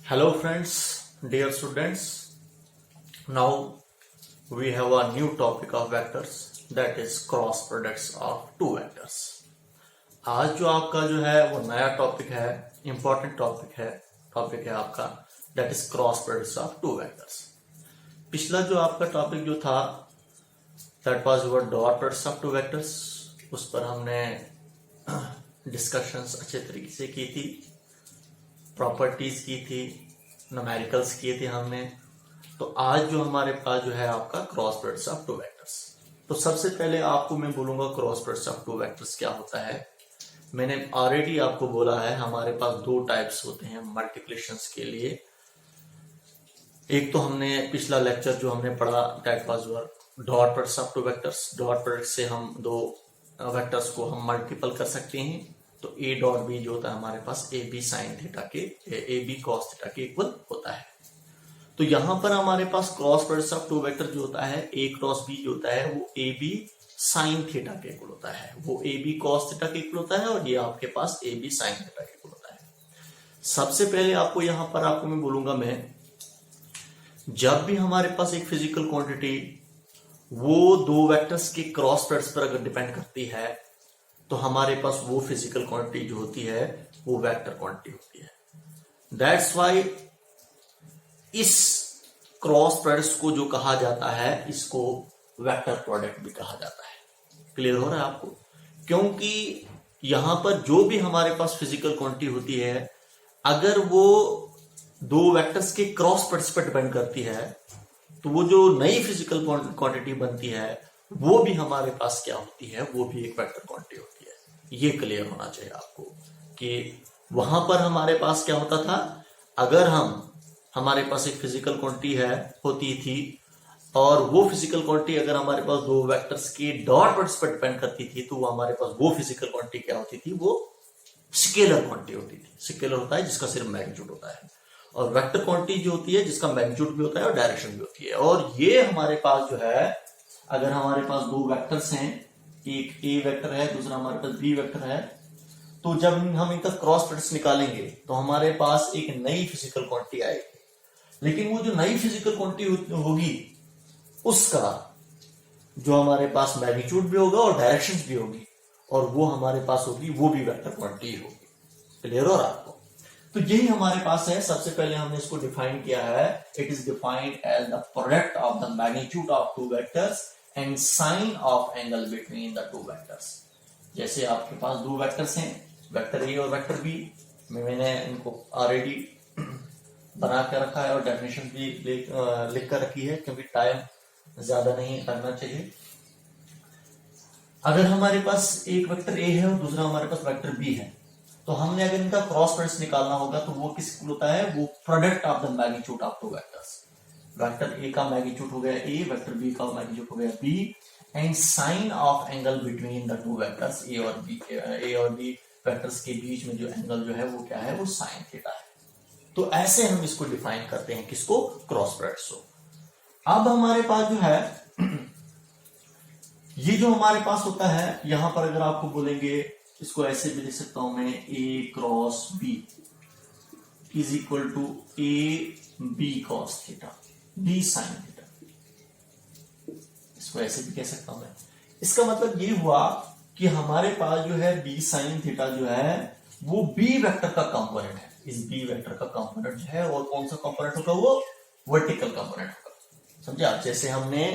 Hello friends, dear students. Now we have a new topic of vectors, that is cross products of two vectors. आज जो आपका जो है वो नया टॉपिक है, इंपॉर्टेंट टॉपिक है आपका, that is cross products of two vectors. पिछला जो आपका टॉपिक जो था that was your dot products of two vectors, उस पर हमने डिस्कशंस अच्छे तरीके से की थी, प्रॉपर्टीज की थी, न्यूमेरिकल्स किए थे हमने. तो आज जो हमारे पास जो है आपका cross products of two vectors. तो सबसे पहले आपको मैं बोलूंगा cross products of two vectors क्या होता है. मैंने ऑलरेडी आपको बोला है हमारे पास दो टाइप्स होते हैं मल्टीप्लिकेशंस के लिए. एक तो हमने पिछला लेक्चर जो हमने पढ़ा that was dot products of two vectors. Dot product से हम दो वेक्टर्स को हम मल्टीपल कर सकते हैं. तो ए डॉट बी जो होता है हमारे पास ए बी साइन थीटा के ए बी कॉस थीटा के इक्वल होता है. तो यहां पर हमारे पास cross product of two vector जो होता है ए क्रॉस बी जो होता है वो ए बी साइन थीटा के इक्वल होता है, वो ए बी कॉस थीटा के इक्वल होता है और ये आपके पास ए बी साइन थीटा के इक्वल होता है. सबसे पहले आपको यहां पर आपको मैं बोलूंगा मैं जब भी हमारे पास एक फिजिकल क्वांटिटी वो दो वेक्टर्स के क्रॉस प्रोडक्ट्स पर अगर डिपेंड करती है तो हमारे पास वो फिजिकल क्वांटिटी जो होती है वो वेक्टर क्वांटिटी होती है. दैट्स वाई इस क्रॉस प्रोडक्ट्स को जो कहा जाता है इसको वेक्टर प्रोडक्ट भी कहा जाता है. क्लियर हो रहा है आपको? क्योंकि यहां पर जो भी हमारे पास फिजिकल क्वांटिटी होती है अगर वो दो वेक्टर्स के क्रॉस प्रोडक्ट्स पर डिपेंड करती है तो वो जो नई फिजिकल क्वांटिटी बनती है वो भी हमारे पास क्या होती है, वो भी एक वेक्टर क्वांटिटी होती है. ये क्लियर होना चाहिए आपको कि वहां पर हमारे पास क्या होता था, अगर हमारे पास एक फिजिकल क्वांटिटी होती थी और वो फिजिकल क्वांटिटी अगर हमारे पास दो वेक्टर्स के डॉट प्रोडक्ट्स पर डिपेंड करती थी तो वो हमारे पास वो फिजिकल क्वांटिटी क्या होती थी, वो स्केलर क्वांटिटी होती थी. स्केलर होता है जिसका सिर्फ मैग्नीट्यूड होता है और वेक्टर क्वांटिटी जो होती है जिसका मैग्नीट्यूड भी होता है और डायरेक्शन भी होती है. और ये हमारे पास जो है अगर हमारे पास दो वेक्टर्स हैं, एक ए वेक्टर है दूसरा हमारे पास बी वेक्टर है, तो जब हम इनका क्रॉस प्रोडक्ट निकालेंगे तो हमारे पास एक नई फिजिकल क्वांटिटी आएगी. लेकिन वो जो नई फिजिकल क्वांटिटी होगी उसका जो हमारे पास मैग्नीट्यूड भी होगा और डायरेक्शन भी होगी और वो हमारे पास होगी, वो भी वेक्टर क्वांटिटी होगी. क्लियर हो रहा है आपको? तो यही हमारे पास है. सबसे पहले हमने इसको डिफाइन किया है. It is defined as the product of the magnitude of two vectors and sine of angle between the two vectors. जैसे आपके पास दो वेक्टर्स हैं, वेक्टर ए और वेक्टर बी. मैंने इनको ऑलरेडी बना कर रखा है और डेफिनेशन भी लिख कर रखी है क्योंकि टाइम ज्यादा नहीं करना चाहिए. अगर हमारे पास एक वेक्टर ए है और दूसरा हमारे पास वेक्टर बी है तो हमने अगर इनका क्रॉस प्रोडक्ट निकालना होगा तो वो किस होता है, वो product of the magnitude of two vectors. Vector A का मैग्नीट्यूड हो गया ए, वेक्टर बी का मैग्नीट्यूड हो गया B and sine of angle between the two vectors A और बी वेक्टर्स के बीच में जो एंगल जो है वो क्या है, वो साइन थीटा है. तो ऐसे हम इसको डिफाइन करते हैं किसको, क्रॉस प्रोडक्ट को. अब हमारे पास जो है ये जो हमारे पास होता है यहां पर अगर आपको बोलेंगे इसको ऐसे भी लिख सकता हूं मैं, A cross B is equal to A B cos theta B sine theta. इसको ऐसे भी कह सकता हूं मैं. इसका मतलब ये हुआ कि हमारे पास जो है बी साइन थीटा जो है वो बी वेक्टर का कंपोनेंट है. इस बी वेक्टर का कंपोनेंट है और कौन सा कंपोनेंट होगा, वो वर्टिकल कंपोनेंट होगा. समझे आप? जैसे हमने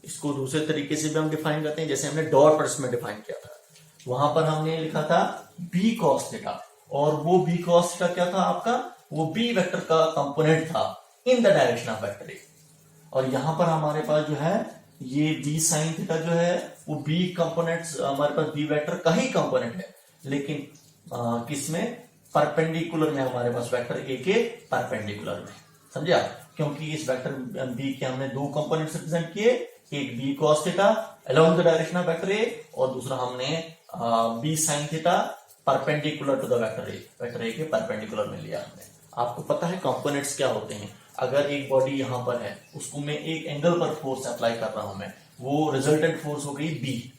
इसको दूसरे तरीके से भी हम डिफाइन करते हैं, जैसे हमने डॉट प्रोडक्ट में डिफाइन किया था. वहां पर हमने लिखा था बी कॉस थीटा और वो बी कॉस थीटा क्या था आपका, वो बी वेक्टर का कंपोनेंट था in the direction of vector A. और यहां पर हमारे पास जो है ये बी साइन थीटा जो है वो बी कंपोनेंट हमारे पास बी वेक्टर का ही कंपोनेंट है, लेकिन किसमें, परपेंडिकुलर में, हमारे पास वेक्टर ए के परपेंडिकुलर में. समझे आप? क्योंकि इस वेक्टर बी के हमने दो कंपोनेंट्स रिप्रेजेंट किए, एक B cos theta along the direction of vector A और दूसरा हमने B sine theta perpendicular to the vector A के परपेंडिकुलर में लिया हमने. आपको पता है कंपोनेंट्स क्या होते हैं. अगर एक बॉडी यहां पर है उसको मैं एक एंगल पर फोर्स अप्लाई कर रहा हूं मैं, वो रिजल्टेंट फोर्स हो गई बी.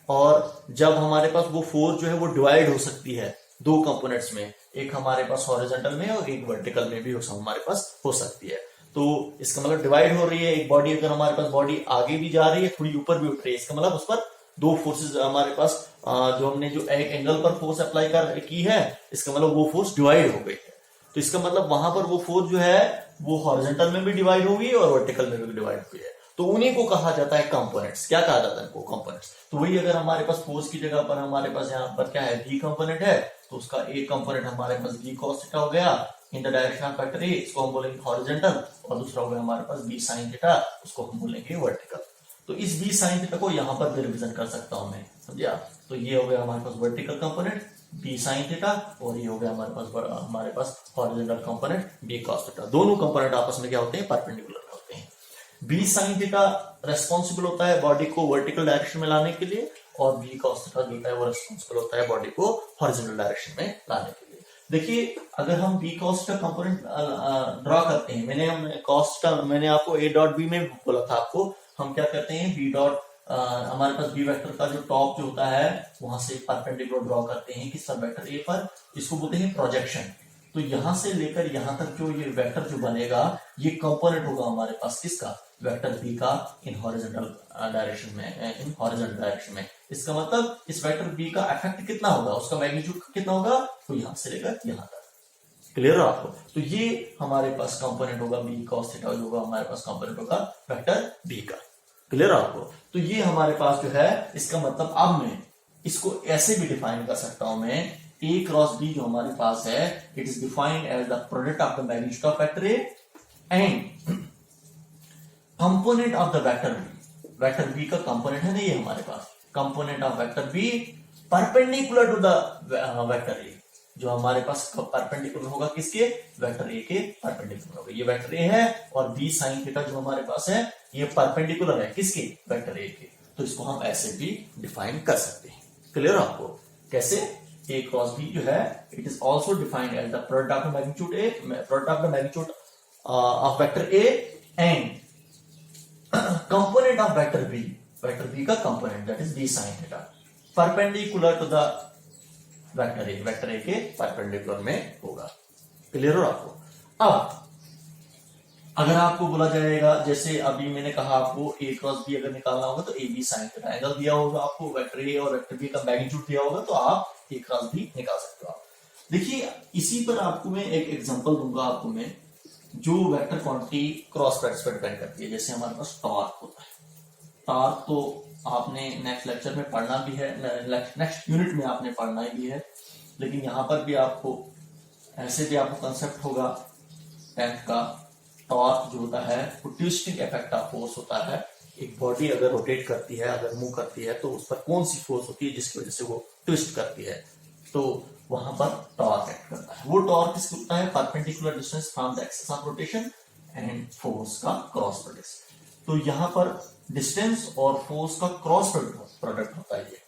और जब हमारे पास वो फोर्स जो है वो डिवाइड हो सकती है दो कंपोनेंट्स में, एक हमारे पास हॉरिजॉन्टल में और एक वर्टिकल में भी हमारे पास हो सकती है। तो इसका मतलब डिवाइड हो रही है, एक बॉडी अगर हमारे पास बॉडी आगे भी जा रही है, थोड़ी ऊपर भी उठ रही है, इसका मतलब उस पर दो फोर्सेस हमारे पास जो हमने जो एक एंगल पर फोर्स अप्लाई कर की है, इसका मतलब वो फोर्स डिवाइड हो गई है। तो इसका मतलब वहां पर वो फोर्स जो है वो हॉरिजॉन्टल में भी डिवाइड होगी और वर्टिकल में भी डिवाइड हुई है। तो उन्हीं को कहा जाता है कंपोनेंट्स। क्या कहा जाता है इनको? कंपोनेंट्स। तो वही अगर हमारे पास फोर्स की जगह पर हमारे पास यहाँ पर क्या है, बी कंपोनेंट है, तो उसका एक कंपोनेंट हमारे पास बी कॉस थीटा हो गया in the direction of vector ए, इसको हम बोलेंगे हॉरिजॉन्टल, और दूसरा हो गया हमारे पास बी साइन थीटा, उसको हम बोलेंगे वर्टिकल। तो इस बी साइन थीटा को यहाँ पर भी रिप्रेजेंट कर सकता हूं मैं, समझिए आप। तो ये हो गया हमारे पास vertical component B sine theta, और ये हो गया हमारे पास horizontal component B cos theta. दोनों कंपोनेंट आपस में क्या होते हैं? परपेंडिकुलर होते हैं। बी साइन थीटा रेस्पॉन्सिबल होता है बॉडी को वर्टिकल डायरेक्शन में लाने के लिए, और बी कॉस थीटा जो है वो रेस्पॉन्सिबल होता है बॉडी को हॉरिजॉन्टल डायरेक्शन में लाने के लिए। देखिए अगर हम बी कॉस का कंपोनेंट ड्रॉ करते हैं, मैंने आपको ए डॉट बी में बोला था आपको, हम क्या करते हैं, बी डॉट हमारे पास बी वेक्टर का जो टॉप जो होता है वहां से परपेंडिकुलर ड्रॉ करते हैं किस सब वेक्टर ए पर, इसको बोलते हैं प्रोजेक्शन। तो यहां से लेकर यहां तक जो ये वेक्टर जो बनेगा ये कंपोनेंट होगा हमारे पास किसका? वेक्टर बी का इन हॉरिजॉन्टल डायरेक्शन में। इसका मतलब इस वेक्टर बी का इफेक्ट कितना होगा, उसका मैग्नीट्यूड कितना होगा, तो यहां से लेकर यहां तक। क्लियर है आपको? तो ये हमारे पास कंपोनेंट होगा बी कॉस थीटा, जो होगा हमारे पास कंपोनेंट होगा वेक्टर बी का। क्लियर है आपको? तो ये हमारे पास जो है, इसका मतलब अब मैं इसको ऐसे भी डिफाइन कर सकता हूं मैं, ए क्रॉस बी जो हमारे पास है, it is defined as the product of the magnitude of vector A and component of the vector B. Vector B का कंपोनेंट है ना ये हमारे पास, component of vector B perpendicular to the vector A, जो हमारे पास परपेंडिकुलर होगा किसके? वेक्टर ए के परपेंडिकुलर होगा। ये वेक्टर ए है, और बी साइन थीटा जो हमारे पास है ये परपेंडिकुलर है किसके? वेक्टर ए के। तो इसको हम ऐसे भी डिफाइन कर सकते हैं। क्लियर आपको? कैसे? ए क्रॉस बी जो है it is also defined as the product of the magnitude A, product of the magnitude of vector A and component of vector B का component that is B sine theta perpendicular to the vector A के perpendicular में होगा। Clear हो आपको? अब अगर आपको बोला जाएगा, जैसे अभी मैंने कहा आपको ए क्रॉस बी अगर निकालना होगा तो A B sine theta angle दिया होगा आपको, वेक्टर ए और वेक्टर बी का मैग्नीट्यूड दिया होगा, तो आप ए क्रॉस बी निकाल सकते हो आप। देखिए इसी पर आपको मैं एक एग्जांपल दूंगा आपको मैं, जो वेक्टर क्वांटिटी क्रॉस प्रोडक्ट्स पर डिपेंड करती है। जैसे हमारे पास टॉर्क होता है, टॉर्क तो आपने नेक्स्ट लेक्चर में पढ़ना भी है, नेक्स्ट यूनिट में आपने पढ़ना भी है, लेकिन यहां पर भी आपको ऐसे भी आपको कंसेप्ट होगा 10th का। टॉर्क जो होता है वो ट्विस्टिंग इफेक्ट ऑफ फोर्स होता है। एक बॉडी अगर रोटेट करती है, अगर मूव करती है, तो उस पर कौन सी फोर्स होती है जिसकी वजह से वो ट्विस्ट करती है, तो वहां पर टॉर्क एक्ट करता है। वो टॉर्क किसको होता है? Perpendicular distance from the axis of rotation and force का क्रॉस प्रोडक्ट। तो यहां पर डिस्टेंस और फोर्स का क्रॉस प्रोडक्ट होता है ये।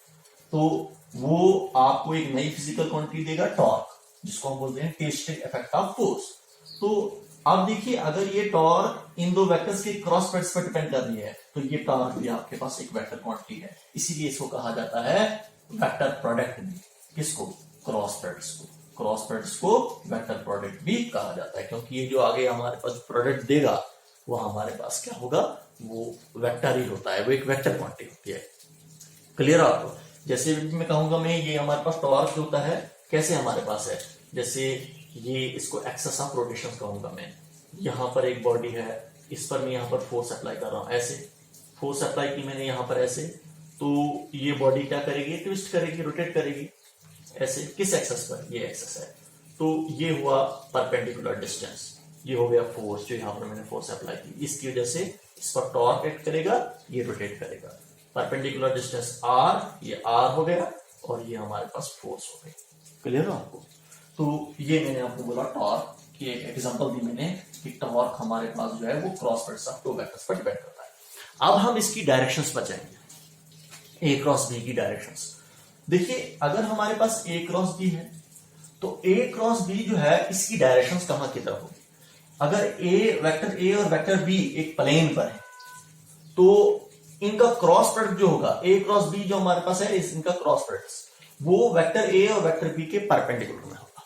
तो वो आपको एक नई फिजिकल क्वांटिटी देगा टॉर्क, जिसको हम बोलते हैं ट्विस्टिंग इफेक्ट ऑफ फोर्स। तो अब देखिए अगर ये टॉर्क इन दो वेक्टर्स के क्रॉस प्रोडक्ट्स पर डिपेंड कर रही है, तो ये टॉर्क भी आपके पास एक वेक्टर क्वांटिटी है, इसीलिए इसको कहा जाता है वेक्टर प्रोडक्ट भी। किसको? क्रॉस प्रोडक्ट्स को। क्रॉस प्रोडक्ट्स को वेक्टर प्रोडक्ट भी कहा जाता है, क्योंकि ये जो आगे हमारे पास प्रोडक्ट देगा वो हमारे पास क्या होगा? वो वेक्टर ही होता है, वो एक वेक्टर क्वांटिटी होती है। क्लियर है आपको? जैसे मैं कहूंगा मैं, ये हमारे पास टॉर्क जो होता है कैसे हमारे पास है, जैसे ये इसको एक्सेस ऑफ रोटेशन कहूंगा मैं। यहां पर एक बॉडी है, इस पर मैं यहां पर फोर्स अप्लाई कर रहा हूं, ऐसे फोर्स अप्लाई की मैंने यहां पर ऐसे, तो ये बॉडी क्या करेगी? ट्विस्ट करेगी, रोटेट करेगी ऐसे। किस एक्सेस पर? ये एक्सेस है। तो ये हुआ परपेंडिकुलर डिस्टेंस, ये हो गया फोर्स जो यहां पर मैंने फोर्स अप्लाई की, इसकी वजह से इस पर टॉर्क एक्ट करेगा, ये रोटेट करेगा। परपेंडिकुलर डिस्टेंस आर, ये आर हो गया, और ये हमारे पास फोर्स हो गई। क्लियर है आपको? तो ये मैंने आपको बोला टॉर्क की एक एग्जांपल दी मैंने कि टॉर्क हमारे पास जो है वो cross products of two vectors पर डिपेंड करता है। अब हम इसकी डायरेक्शंस पर जाएंगे, ए क्रॉस बी की डायरेक्शंस। देखिए अगर हमारे पास ए क्रॉस बी है, तो ए क्रॉस बी जो है इसकी डायरेक्शंस कहां की तरफ होगी? अगर वेक्टर ए और वेक्टर बी एक प्लेन पर है, तो इनका क्रॉस प्रोडक्ट जो होगा, ए क्रॉस बी जो हमारे पास है, इनका क्रॉस प्रोडक्ट वो वेक्टर ए और वेक्टर बी के परपेंडिकुलर में होगा।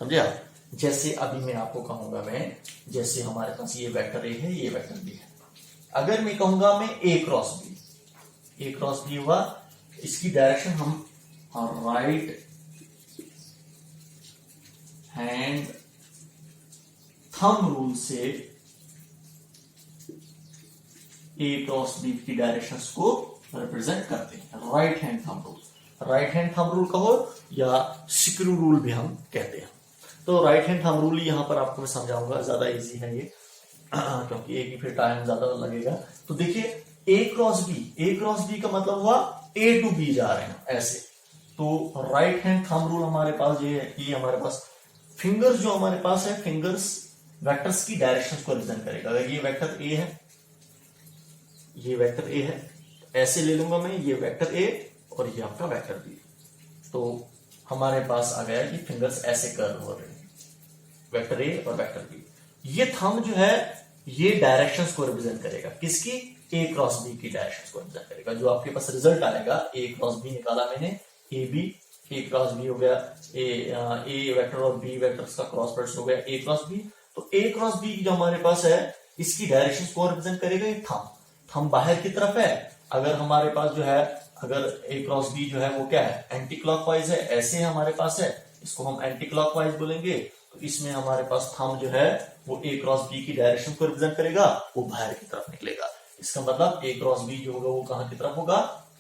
समझे आप? जैसे अभी मैं आपको कहूंगा, मैं जैसे हमारे पास ये वेक्टर ए है, ये वेक्टर बी है, अगर मैं कहूंगा मैं ए क्रॉस बी हुआ, इसकी डायरेक्शन हम राइट हैंड थंब रूल से ए क्रॉस बी की डायरेक्शंस को रिप्रेजेंट करते हैं। राइट हैंड थंब रूल कहो या स्क्रू रूल भी हम कहते हैं। तो राइट हैंड थंब रूल यहां पर आपको मैं समझाऊंगा, ज्यादा इजी है ये क्योंकि एक ही फिर टाइम ज्यादा लगेगा। तो देखिए ए क्रॉस बी का मतलब हुआ ए टू बी जा रहे हैं ऐसे। तो राइट हैंड थंब रूल हमारे पास ये है, ये हमारे पास फिंगर्स जो हमारे पास है, फिंगर्स वेक्टर्स की डायरेक्शंस को रिप्रेजेंट करेगा। अगर ये वेक्टर ए है, ये वेक्टर ए है, ऐसे ले लूंगा मैं, ये वेक्टर ए और ये आपका वेक्टर बी। तो हमारे पास आ गया कि फिंगर्स ऐसे कर्व हो रहे हैं, वेक्टर ए और वेक्टर बी। ये थंब जो है ये डायरेक्शंस को रिप्रेजेंट करेगा, किसकी? ए क्रॉस बी की डायरेक्शंस को रिप्रेजेंट करेगा। जो आपके पास रिजल्ट आएगा, ए क्रॉस बी निकाला मैंने, A B, A cross B हो गया, ए वेक्टर और बी वेक्टर्स का क्रॉस प्रोडक्ट हो गया ए क्रॉस बी। तो ए क्रॉस बी जो हमारे पास है, इसकी डायरेक्शंस को रिप्रेजेंट करेगा ये थंब बाहर की तरफ है। अगर हमारे पास जो है, अगर ए क्रॉस बी जो है वो क्या है, एंटी क्लॉकवाइज है, ऐसे हमारे पास है, इसको हम एंटी क्लॉकवाइज बोलेंगे। तो इसमें हमारे पास थंब जो है वो ए क्रॉस बी की डायरेक्शन को रिप्रेजेंट करेगा, वो बाहर की तरफ निकलेगा। इसका मतलब ए क्रॉस बी जो होगा वो कहां की तरफ होगा?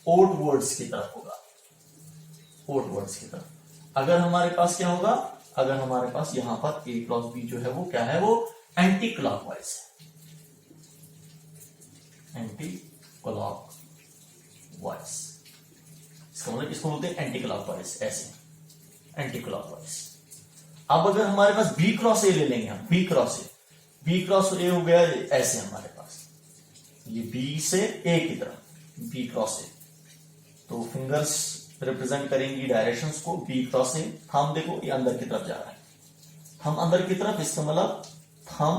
आउटवर्ड्स की तरफ होगा, आउटवर्ड्स की तरफ। अगर हमारे पास क्या होगा, अगर हमारे पास यहां पर ए क्रॉस बी जो है वो क्या है, वो एंटी क्लॉकवाइज है, एंटी क्लॉकवाइज। इसका मतलब इसको बोलते हैं एंटी क्लॉकवाइज, ऐसे एंटी क्लॉकवाइज। अब अगर हमारे पास बी क्रॉस ए ले लेंगे हम, बी क्रॉस ए हो गया ऐसे हमारे पास, ये बी से ए की तरफ, बी क्रॉस ए। तो फिंगर्स रिप्रेजेंट करेंगी डायरेक्शंस को, बी क्रॉस ए। थंब देखो ये अंदर की तरफ जा रहा है, थंब अंदर की तरफ, इसका मतलब थंब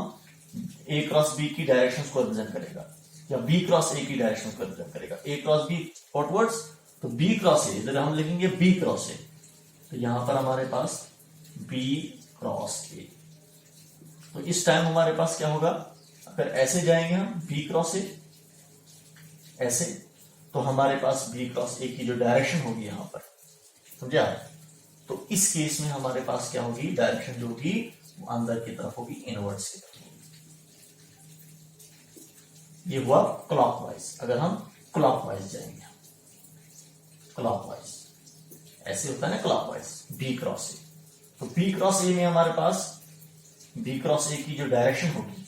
ए क्रॉस बी की डायरेक्शंस को रिप्रेजेंट करेगा, या बी क्रॉस ए की डायरेक्शन को रिप्रेजेंट करेगा। ए क्रॉस बी आउटवर्ड्स, तो बी क्रॉस ए, इधर हम लिखेंगे बी क्रॉस ए। तो यहां पर हमारे पास बी क्रॉस ए। तो इस टाइम हमारे पास क्या होगा, अगर ऐसे जाएंगे हम बी क्रॉस ए ऐसे, तो हमारे पास बी क्रॉस ए की जो डायरेक्शन होगी यहां पर, समझे आप? तो इस केस में हमारे पास क्या होगी, डायरेक्शन जो होगी वो अंदर की तरफ होगी, इनवर्ड्स की तरफ होगी। ये हुआ क्लॉकवाइज। अगर हम क्लॉकवाइज जाएंगे, क्लॉकवाइज ऐसे होता है ना, क्लॉकवाइज बी क्रॉस ए। तो बी क्रॉस ए में हमारे पास बी क्रॉस ए की जो डायरेक्शन होगी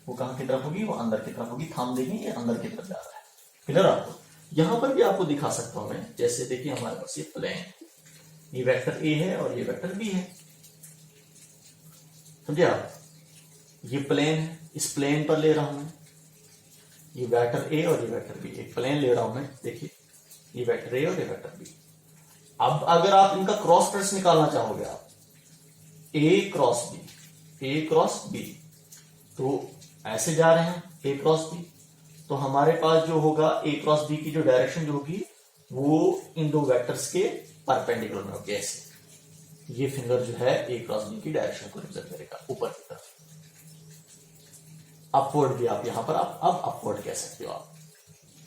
वो कहां की तरफ होगी, वो अंदर की तरफ होगी। थंब देखें ये अंदर की तरफ जा रहा है, क्लियर आपको? यहां पर भी आपको दिखा सकता हूं मैं, जैसे देखिए हमारे पास ये प्लेन, ये वेक्टर ए है और ये वेक्टर बी है, समझे आप? ये प्लेन है, इस प्लेन पर ले रहा हूं मैं, ये वेक्टर ए और ये वेक्टर बी, एक प्लेन ले रहा हूं मैं, देखिए ये वेक्टर ए और ये वेक्टर बी। अब अगर आप इनका क्रॉस प्रोडक्ट निकालना चाहोगे, आप ए क्रॉस बी, तो ऐसे जा रहे हैं ए क्रॉस बी, तो हमारे पास जो होगा ए क्रॉस बी की जो डायरेक्शन जो होगी वो इन दो वेक्टर्स के परपेंडिकुलर में होगी, ऐसे। ये फिंगर जो है ए क्रॉस बी की डायरेक्शन को रिप्रेजेंट करेगा ऊपर की तरफ। अपवर्ड भी आप यहां पर आप अब अपवर्ड कह सकते हो आप,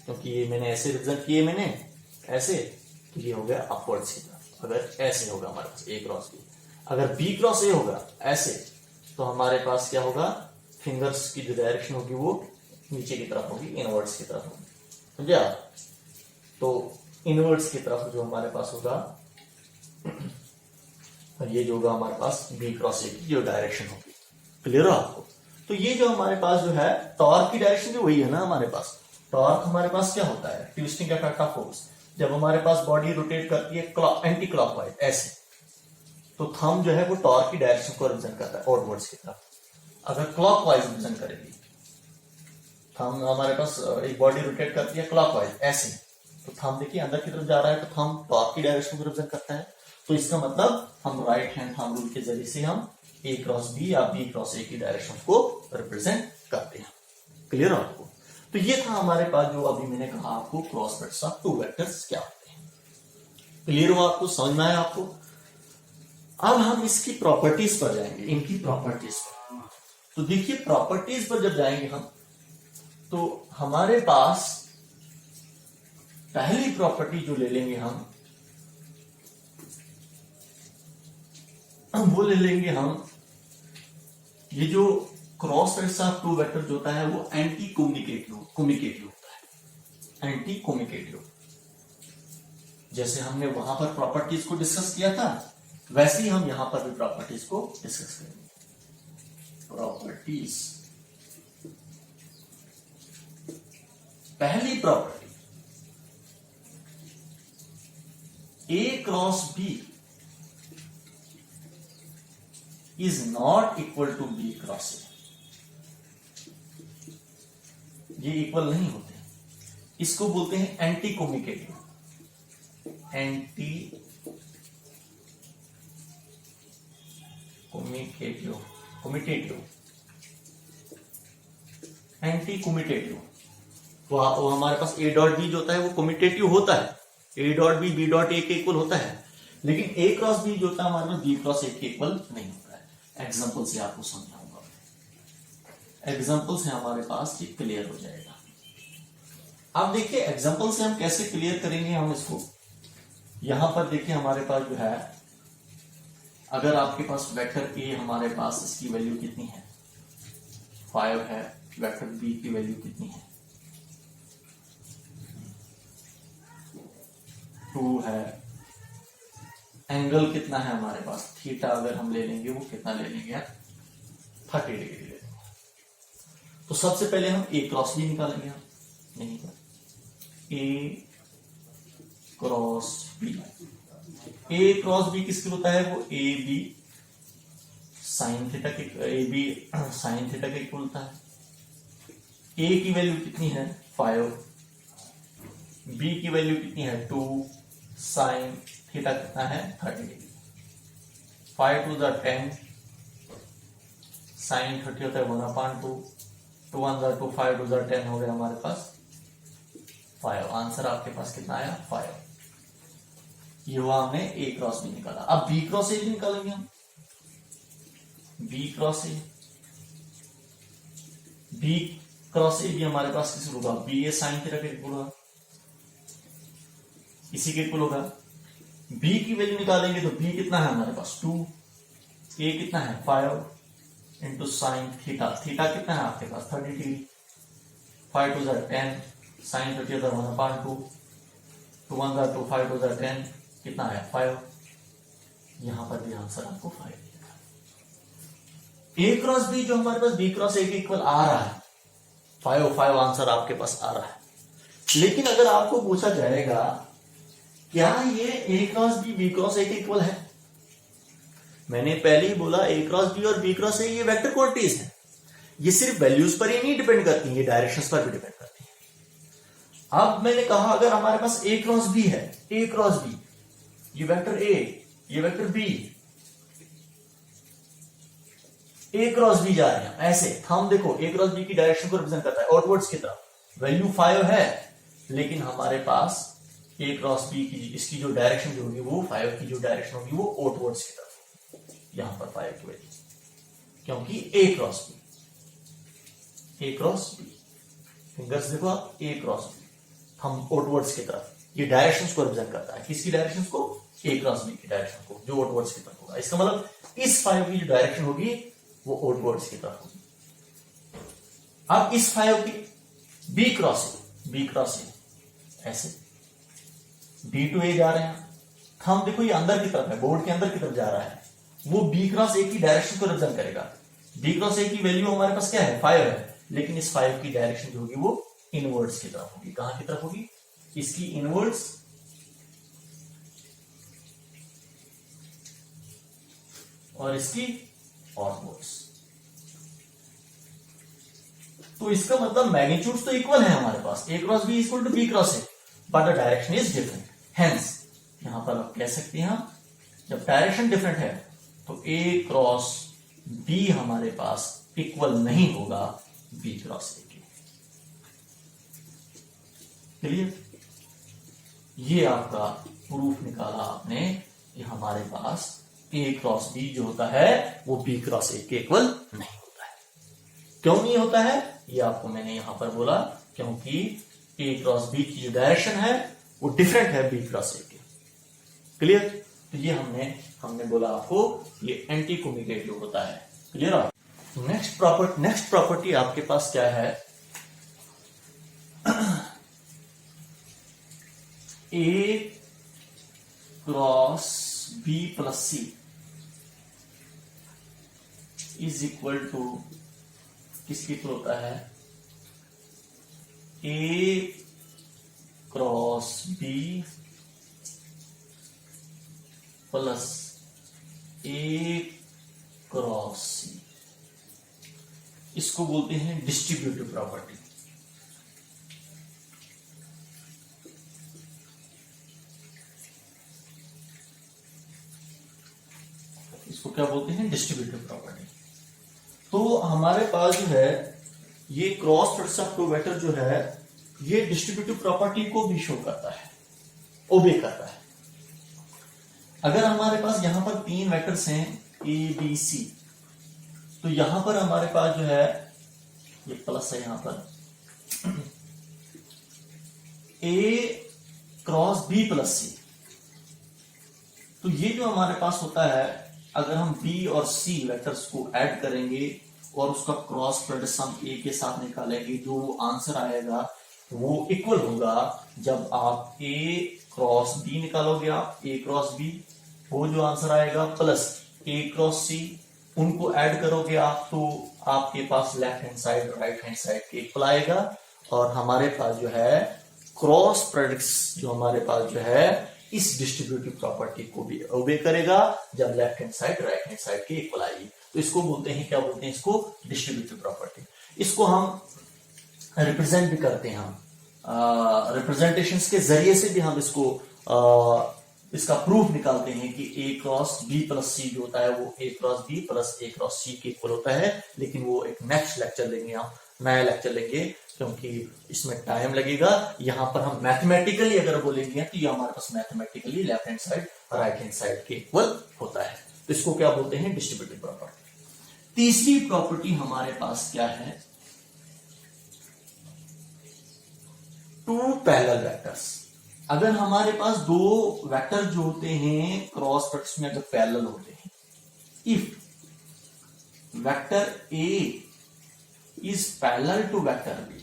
क्योंकि ये मैंने ऐसे रिप्रेजेंट किए, मैंने ऐसे, तो ये हो गया अपवर्ड की तरफ। अगर ऐसे होगा हमारे पास ए क्रॉस बी, अगर बी क्रॉस ए होगा ऐसे, तो हमारे पास क्या होगा, फिंगर्स की जो डायरेक्शन होगी वो नीचे की तरफ होगी, इनवर्ड्स की तरफ होगी, समझे आप? तो इनवर्ड्स की तरफ जो हमारे पास होगा, ये जो होगा हमारे पास बी क्रॉस ए की जो डायरेक्शन होगी, क्लियर हो आपको? तो ये जो हमारे पास जो है टॉर्क की डायरेक्शन भी वही है ना हमारे पास। टॉर्क हमारे पास क्या होता है, ट्विस्टिंग इफेक्ट ऑफ फोर्स। जब हमारे पास बॉडी रोटेट करती है एंटी क्लॉकवाइज ऐसे, तो थंब जो है वो टॉर्क की डायरेक्शन को रिप्रेजेंट करता है आउटवर्ड्स की तरफ। अगर क्लॉकवाइज रिप्रेजेंट करेगी, थंब हमारे पास एक बॉडी रोटेट करती है क्लॉकवाइज ऐसे, तो थंब देखिए अंदर की तरफ जा रहा है, तो थंब टॉर्क की डायरेक्शन को रिप्रेजेंट करता है। तो इसका मतलब हम राइट हैंड थंब रूल के जरिए से हम ए क्रॉस बी या बी क्रॉस ए की डायरेक्शन को रिप्रेजेंट करते हैं, क्लियर हो आपको? तो ये था हमारे पास जो अभी मैंने कहा आपको cross products of two vectors क्या होते हैं, क्लियर हो आपको, समझ में आया आपको? अब हम इसकी प्रॉपर्टीज पर जाएंगे, इनकी प्रॉपर्टीज पर। तो देखिए प्रॉपर्टीज पर जब जाएंगे हम, तो हमारे पास पहली प्रॉपर्टी जो ले लेंगे हम, वो ले लेंगे हम, ये जो cross product of two vector जो होता है वो एंटी कम्युनिकेटिव होता है, एंटी कम्युनिकेटिव। जैसे हमने वहां पर प्रॉपर्टीज को डिस्कस किया था, वैसे ही हम यहां पर भी प्रॉपर्टीज को डिस्कस करेंगे। प्रॉपर्टीज, पहली property, A cross B is not equal to B cross A. ये इक्वल नहीं होते, इसको बोलते हैं anti communicative, anti communicative, anti communicative. वो हमारे पास ए डॉट बी जो होता है वो कम्युनिकेटिव होता है, A dot B B dot A के इक्वल होता है, लेकिन ए क्रॉस बी जो होता है हमारे पास बी क्रॉस ए के इक्वल नहीं होता है। एग्जांपल से आपको समझाऊंगा, एग्जांपल से हमारे पास ये क्लियर हो जाएगा। अब देखिए एग्जांपल से हम कैसे क्लियर करेंगे हम इसको। यहां पर देखिए हमारे पास जो है, अगर आपके पास वेक्टर ए हमारे पास इसकी वैल्यू कितनी है 5 है, वेक्टर बी की वैल्यू कितनी है 2 है, एंगल कितना है हमारे पास थीटा, अगर हम ले लेंगे वो कितना ले लेंगे 30 डिग्री ले लेंगे। तो सबसे पहले हम ए क्रॉस बी निकालेंगे, हम नहीं कर ए cross B, A cross B किसके होता है, वो ए बी साइन थीटा के, ए बी साइन थीटा के इक्वल होता है। ए की वैल्यू कितनी है 5, बी की वैल्यू कितनी है 2, साइन थीटा कितना है 30 डिग्री, 5 to the 10, साइन 30 होता है 1/2, 2 1 2 5 to the 10 हो गया हमारे पास 5। आंसर आपके पास कितना आया 5। ये हुआ हमने ए क्रॉस बी निकाला। अब बी क्रॉस ए भी निकालेंगे हम, B cross A, B cross A भी हमारे पास किसी होगा, बी ए साइन थीटा के इक्वल होगा, इसी के इक्वल होगा। बी की वैल्यू निकालेंगे तो बी कितना है हमारे पास 2, ए कितना है 5 इंटू साइन थीटा, थीटा कितना है आपके पास 30 डिग्री, 5 to the 10, साइन 30 होता है 1/2, 2 1 2 5 to the 10 कितना है 5। यहां पर भी आंसर आपको 5 मिलेगा। ए क्रॉस बी जो हमारे पास बी क्रॉस ए के इक्वल आ रहा है 5 आंसर आपके पास आ रहा है। लेकिन अगर आपको पूछा जाएगा क्या ये ए क्रॉस बी क्रॉस ए के इक्वल है, मैंने पहले ही बोला ए क्रॉस बी और बी क्रॉस ए ये वेक्टर क्वांटिटीज है, ये सिर्फ वैल्यूज पर ही नहीं डिपेंड करती, ये डायरेक्शंस पर भी डिपेंड करती है। अब मैंने कहा अगर हमारे पास ए क्रॉस बी है, ए क्रॉस बी, ये वेक्टर ए, ये vector B, A cross B जा रहे हैं ऐसे, हम देखो ए क्रॉस बी की डायरेक्शन को रिप्रेजेंट करता है आउटवर्ड्स की तरफ, वैल्यू 5 है, लेकिन हमारे पास ए क्रॉस बी की इसकी जो डायरेक्शन जो होगी वो 5 की जो डायरेक्शन होगी वो आउटवर्ड्स की तरफ, यहां पर 5 की वैल्यू, क्योंकि ए cross B, A cross B, fingers देखो आप, ए क्रॉस बी, हम आउटवर्ड्स की तरफ, ये डायरेक्शंस को रिप्रेजेंट करता है, किसकी डायरेक्शंस को, ए क्रॉस बी की डायरेक्शन को, जो आउटवर्ड्स की तरफ होगा। इसका मतलब इस 5 की जो डायरेक्शन होगी वो आउटवर्ड्स की तरफ होगी। अब इस 5 की बी क्रॉस ए ऐसे बी टू ए जा रहे हैं, हम देखो ये अंदर की तरफ है, बोर्ड के अंदर की तरफ जा रहा है, वो बी क्रॉस ए की डायरेक्शन को रिप्रेजेंट करेगा। बी क्रॉस ए की वैल्यू हमारे पास क्या है 5 है, लेकिन इस 5 की डायरेक्शन जो होगी वो इनवर्ड्स की तरफ होगी। कहां की तरफ होगी, इसकी इनवर्ड्स और इसकी आउटवर्ड्स। तो इसका मतलब मैग्नीट्यूड्स तो इक्वल है हमारे पास, A cross B equal to B cross A, but the direction is different. Hence यहां पर आप कह सकते हैं जब डायरेक्शन डिफरेंट है तो ए क्रॉस बी हमारे पास इक्वल नहीं होगा बी क्रॉस ए के। क्लियर, ये आपका प्रूफ निकाला आपने, ये हमारे पास ए क्रॉस बी जो होता है वो बी क्रॉस ए के इक्वल नहीं होता है। क्यों नहीं होता है ये आपको मैंने यहां पर बोला, क्योंकि ए क्रॉस बी की जो डायरेक्शन है वो डिफरेंट है बी क्रॉस ए के। क्लियर? तो ये हमने बोला आपको ये एंटी कम्यूटेटिव होता है। क्लियर? नेक्स्ट प्रॉपर्टी आपके पास क्या है, A cross B plus C is equal to किसके इक्वल होता है, A cross B plus A cross C. इसको बोलते हैं डिस्ट्रीब्यूटिव प्रॉपर्टी। इसको क्या बोलते हैं, डिस्ट्रीब्यूटिव प्रॉपर्टी। तो हमारे पास जो है ये cross product of two vector जो है ये डिस्ट्रीब्यूटिव प्रॉपर्टी को भी शो करता है, ओबे करता है। अगर हमारे पास यहां पर तीन वेक्टर्स हैं ए बी सी, तो यहां पर हमारे पास जो है ये प्लस है यहां पर ए क्रॉस बी प्लस सी। तो ये जो हमारे पास होता है, अगर हम बी और सी वेक्टर्स को ऐड करेंगे और उसका क्रॉस प्रोडक्ट सम ए के साथ निकालेंगे, जो आंसर आएगा वो इक्वल होगा जब आप ए क्रॉस बी निकालोगे, आप ए क्रॉस बी, वो जो आंसर आएगा प्लस ए क्रॉस सी, उनको ऐड करोगे आप तो आपके पास left hand side right hand side के इक्वल आएगा। और हमारे पास जो है क्रॉस प्रोडक्ट्स जो हमारे पास जो है इस डिस्ट्रीब्यूटिव प्रॉपर्टी को भी ओबे करेगा जब left hand side right hand side के इक्वल आएगी। तो इसको बोलते हैं, क्या बोलते हैं इसको, डिस्ट्रीब्यूटिव प्रॉपर्टी। इसको हम रिप्रेजेंट भी करते हैं, हम रिप्रेजेंटेशंस के जरिए से भी हम इसका प्रूफ निकालते हैं कि ए क्रॉस बी प्लस सी जो होता है वो ए cross B plus A cross सी के इक्वल होता है। लेकिन वो एक नेक्स्ट लेक्चर लेंगे, हम नया लेक्चर लेंगे, क्योंकि इसमें टाइम लगेगा। यहां पर हम मैथमेटिकली अगर बोलेंगे तो ये हमारे पास mathematically left hand side right hand side के इक्वल होता है। तो इसको क्या बोलते हैं, डिस्ट्रीब्यूटिव प्रॉपर्टी। तीसरी प्रॉपर्टी हमारे पास क्या है, टू पैरेलल वेक्टर्स। अगर हमारे पास दो वेक्टर जो होते हैं क्रॉस प्रोडक्ट्स में अगर पैरेलल होते हैं, if vector A is parallel to vector B,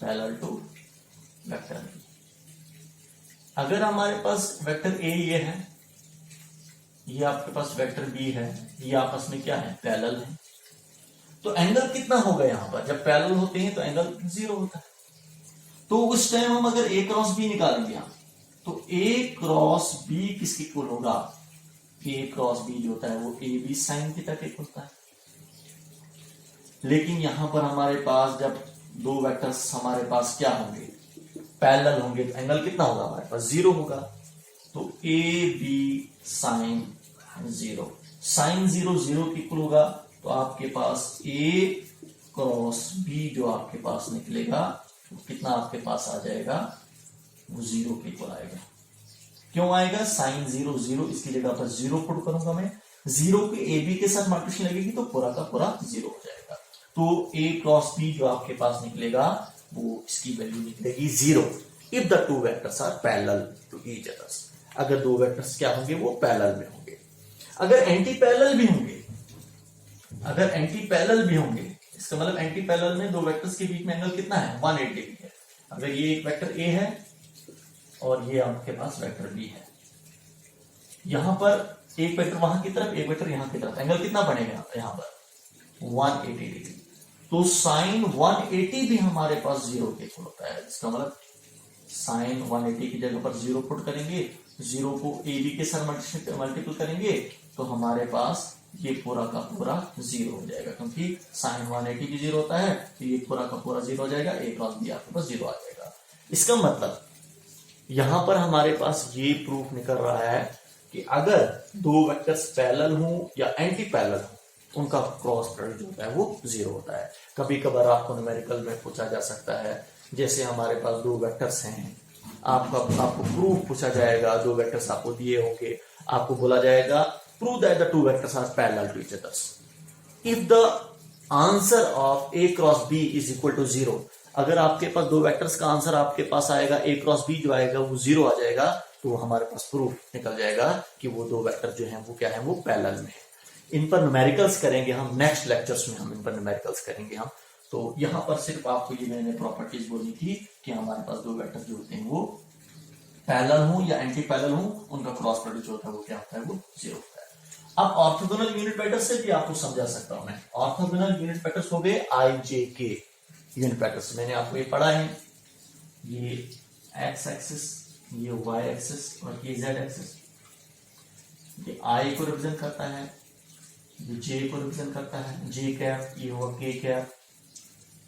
parallel to vector B, अगर हमारे पास वेक्टर ए ये है, ये आपके पास वेक्टर बी है, ये आपस में क्या है, पैरेलल है, तो एंगल कितना होगा यहां पर, जब पैरेलल होते हैं तो एंगल 0 होता है। तो उस टाइम हम अगर ए क्रॉस बी निकालेंगे हम, तो ए क्रॉस बी किसके इक्वल होगा, ए क्रॉस बी जो होता है वो ए बी साइन थीटा के इक्वल होता है। लेकिन यहां पर हमारे पास जब दो वेक्टर्स हमारे पास क्या होंगे, पैरेलल होंगे, तो एंगल कितना होगा हमारे पास, 0 होगा। तो ए बी साइन 0, साइन 0 0 के इक्वल होगा। तो आपके पास ए क्रॉस बी जो आपके पास निकलेगा तो कितना आपके पास आ जाएगा, वो 0 के इक्वल आएगा। क्यों आएगा, साइन 0 0, इसकी जगह पर 0 पुट करूंगा मैं, 0 के ए बी के साथ मल्टीप्लिकेशन लगेगी तो पूरा का पूरा 0 हो जाएगा। तो ए क्रॉस बी जो आपके पास निकलेगा वो इसकी वैल्यू निकलेगी 0 if the two vectors are parallel to each others. अगर दो वेक्टर्स क्या होंगे, वो पैरेलल में होंगे। अगर एंटी पैरेलल भी होंगे, अगर एंटी पैरेलल भी होंगे, इसका मतलब एंटी पैरेलल में दो वेक्टर्स के बीच में एंगल कितना है, 180 डिग्री है। अगर ये एक वेक्टर ए है और ये आपके पास वेक्टर बी है, यहां पर एक वेक्टर वहां की तरफ, एक वेक्टर यहां की तरफ, एंगल कितना बनेगा यहां पर, 180 डिग्री। तो साइन 180 भी हमारे पास 0 के इक्वल होता है। इसका मतलब साइन 180 की जगह पर 0 पुट करेंगे, 0 को ए बी के साथ मल्टीपल करेंगे तो हमारे पास ये पूरा का पूरा 0 हो जाएगा, क्योंकि साइन 180 भी 0 होता है, तो ये पूरा का पूरा 0 हो जाएगा, ए क्रॉस बी आपके पास 0 आ जाएगा। इसका मतलब यहां पर हमारे पास ये प्रूफ निकल रहा है कि अगर दो वेक्टर्स पैरेलल हो या एंटी पैरेलल हो, उनका क्रॉस प्रोडक्ट जो होता है वो 0 होता है। कभी कभार आपको न्यूमेरिकल में पूछा जा सकता है, जैसे हमारे पास दो वेक्टर्स हैं, आपको प्रूफ पूछा जाएगा, दो वेक्टर्स आपको दिए होंगे, आपको बोला जाएगा prove that the two vectors are parallel to each others if the answer of A cross B is equal to 0। अगर आपके पास दो वेक्टर्स का आंसर आपके पास आएगा ए क्रॉस बी जो आएगा वो 0 आ जाएगा, तो हमारे पास प्रूफ निकल जाएगा कि वो दो वेक्टर जो हैं वो क्या है, वो पैरेलल में है। इन पर न्यूमेरिकल्स करेंगे हम नेक्स्ट लेक्चर्स में, हम इन पर न्यूमेरिकल्स करेंगे हम। तो यहां पर सिर्फ आपको ये मैंने प्रॉपर्टीज बोलनी थी कि हमारे पास दो वेक्टर जो होते हैं वो पैरेलल हो या एंटी पैरेलल हो, उनका क्रॉस प्रोडक्ट जो होता है वो क्या होता है, वो 0 होता है। अब ऑर्थोगोनल यूनिट वेक्टर्स से भी आपको समझा सकता हूं मैं। ऑर्थोगोनल यूनिट वेक्टर्स हो गए आई जे के यूनिट वेक्टर्स, मैंने आपको ये पढ़ा है, ये एक्स एक्सिस, ये वाई एक्सिस और ये जेड एक्सिस। ये आई को रिप्रेजेंट करता है, ये जे को रिप्रेजेंट करता है, जे कैप, ये हुआ के कैप।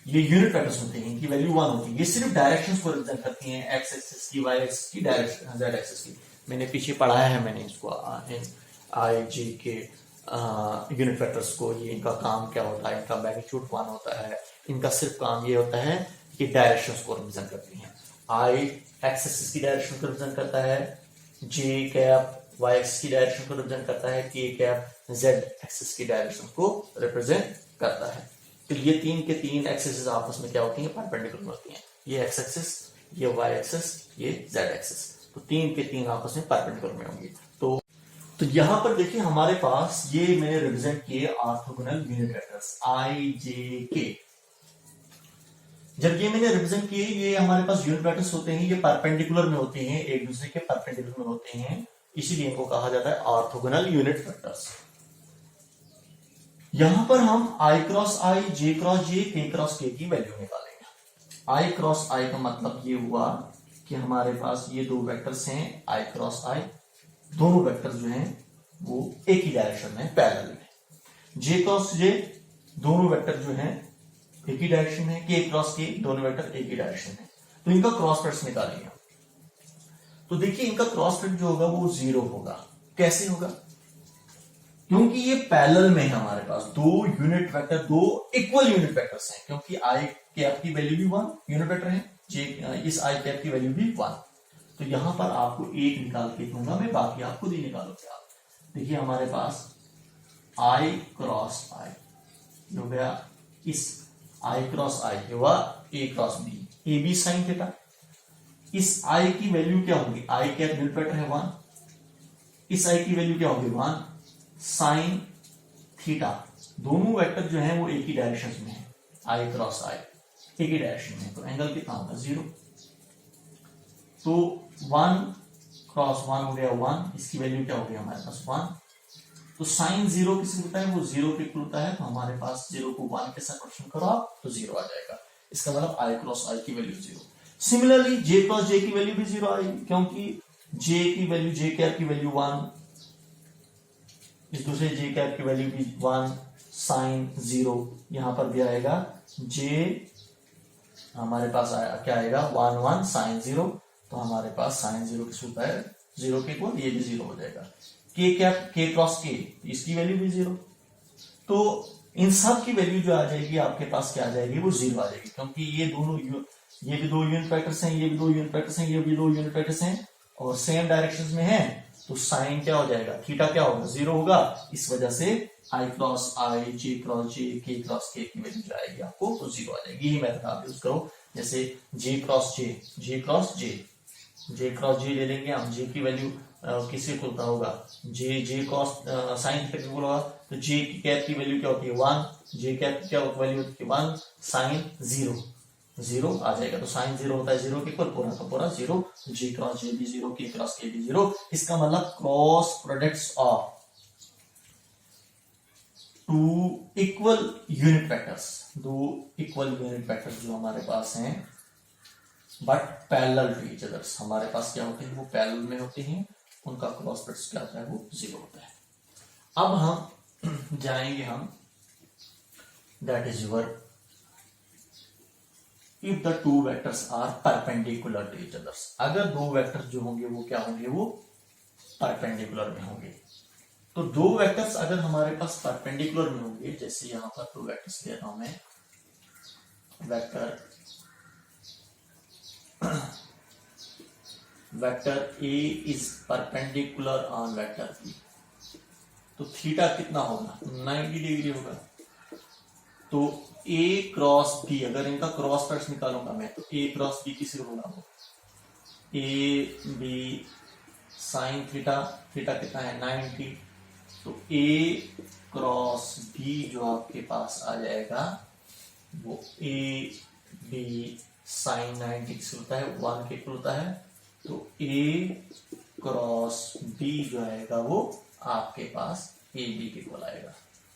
ये यूनिट वेक्टर्स होते हैं, इनकी वैल्यू 1 होती है। ये सिर्फ डायरेक्शंस को रिप्रेजेंट करती हैं, एक्स एक्सिस की, वाई एक्सिस की, डायरेक्शन जेड एक्सिस की। मैंने पीछे पढ़ाया है मैंने इसको आई जे के यूनिट वेक्टर्स को। ये इनका काम क्या होता है, इनका मैग्नीट्यूड 1 होता है। इनका सिर्फ काम ये होता है कि डायरेक्शंस को रिप्रेजेंट करती हैं। आई एक्स एक्सिस की डायरेक्शन को रिप्रेजेंट करता है, जे कैप वाई एक्सिस की डायरेक्शन को रिप्रेजेंट करता है, के कैप जेड एक्सिस की डायरेक्शन को रिप्रेजेंट करता है। तो ये तीन के तीन एक्सिस आपस में क्या होती हैं, परपेंडिकुलर होती हैं। ये एक्स एक्सिस, ये वाई एक्सिस, ये जेड एक्सिस, तो तीन के तीन आपस में परपेंडिकुलर में होंगी। तो यहां पर देखिए हमारे पास ये मैंने रिप्रेजेंट किए ऑर्थोगोनल यूनिट वेक्टर्स आई जे के। जब ये मैंने रिप्रेजेंट किए, ये हमारे पास यूनिट वेक्टर्स होते हैं, ये परपेंडिकुलर में होते हैं, एक दूसरे के परपेंडिकुलर में होते हैं, इसीलिए इनको कहा जाता है ऑर्थोगोनल यूनिट वेक्टर्स। यहां पर हम आई क्रॉस आई, जे क्रॉस जे, के क्रॉस के की वैल्यू निकालेंगे। आई क्रॉस आई का मतलब ये हुआ कि हमारे पास ये दो वेक्टर्स हैं आई क्रॉस आई, दोनों वेक्टर्स जो हैं वो एक ही डायरेक्शन में पैरेलल में। जे क्रॉस जे, दोनों वेक्टर जो हैं एक ही डायरेक्शन में। के क्रॉस के, दोनों वेक्टर एक ही डायरेक्शन में। तो इनका क्रॉस प्रोडक्ट निकालेंगे। तो देखिए इनका क्रॉस प्रोडक्ट जो होगा वो 0 होगा। कैसे होगा? क्योंकि ये पैरेलल में है हमारे पास दो यूनिट वेक्टर, दो इक्वल यूनिट वेक्टर्स हैं। क्योंकि आई कैप की वैल्यू भी 1 यूनिट वेक्टर है, इस आई कैप की वैल्यू भी 1। तो यहां पर आपको एक निकाल के दूंगा मैं, बाकी आप खुद ही निकालोगे आप। देखिए हमारे पास आई क्रॉस आई हो गया, इस आई क्रॉस आई हुआ A cross B, A B sine theta. इस आई की वैल्यू क्या होगी, आई कैप यूनिट वेक्टर है 1, इस आई की वैल्यू क्या होगी 1 साइन थीटा। दोनों वेक्टर जो है वो एक ही डायरेक्शन में है, आई क्रॉस आई एक ही डायरेक्शन में, तो एंगल कितना होगा 0। तो 1 क्रॉस 1 हो गया 1, इसकी वैल्यू क्या हो गई हमारे पास 1। तो साइन 0 किसी होता है, वो 0 के इक्वल होता है। तो हमारे पास 0 को 1 के साथ क्वेश्चन करो आप तो 0 आ जाएगा। इसका मतलब आई क्रॉस आई की वैल्यू 0। सिमिलरली जे क्रॉस जे की वैल्यू भी 0 आएगी, क्योंकि जे की वैल्यू, जे कैप की वैल्यू 1, इस दूसरे जे कैप की वैल्यू भी 1 साइन 0। यहां पर भी आएगा जे, हमारे पास क्या आएगा 1 1 साइन 0। तो हमारे पास साइन 0 किस होता है 0 के इक्वल, ये भी 0 हो जाएगा। के कैप के क्रॉस के, इसकी वैल्यू भी 0। तो इन सब की वैल्यू जो आ जाएगी आपके पास क्या आ जाएगी, वो 0 आ जाएगी। क्योंकि ये दोनों, ये भी दो यूनिट वेक्टर्स हैं, ये भी दो यूनिट वेक्टर्स हैं, ये भी दो यूनिट वेक्टर्स हैं और सेम डायरेक्शंस में हैं। तो साइन क्या हो जाएगा, थीटा क्या होगा 0 होगा। इस वजह से आई क्रॉस आई, जे क्रॉस जे, के क्रॉस के की वैल्यू जो आएगी आपको तो 0 आ जाएगी। यही मेथड आप यूज करो। जैसे जे क्रॉस जे, जे क्रॉस जे, जे क्रॉस जे ले लेंगे हम, जे की वैल्यू किससे खुलता होगा, जे जे क्रॉस साइन थीटा इक्वल होगा। तो जे की कैप की वैल्यू क्या होती है 1, जे कैप की क्या वैल्यू होती है 1 साइन 0, 0 आ जाएगा। तो साइन 0 होता है 0 के इक्वल, पूरा का पूरा 0। जे क्रॉस जे भी 0, के क्रॉस के भी 0। इसका मतलब cross products of two equal unit vectors, दो इक्वल यूनिट वेक्टर्स जो हमारे पास हैं but parallel to each others, हमारे पास क्या होते हैं, वो पैरेलल में होते हैं, उनका क्रॉस प्रोडक्ट क्या होता है, वो 0 होता है। अब हम जाएंगे हम, that is your if the two vectors are perpendicular to each others. अगर दो वेक्टर्स जो होंगे वो क्या होंगे, वो परपेंडिकुलर में होंगे। तो दो वेक्टर्स अगर हमारे पास परपेंडिकुलर में होंगे, जैसे यहां पर दो वेक्टर्स ले रहा हूं मैं, vector vector A is perpendicular on vector B, तो थीटा कितना होगा 90 डिग्री होगा। तो ए क्रॉस बी, अगर इनका क्रॉस प्रोडक्ट निकालूंगा मैं, तो ए क्रॉस बी किसी को होगा वो A B sine theta, theta कितना है 90, तो ए क्रॉस बी जो आपके पास आ जाएगा वो ए बी साइन 90 किसी होता है 1 के इक्वल होता है। तो ए क्रॉस बी जो आएगा वो आपके पास ए बी के इक्वल आएगा।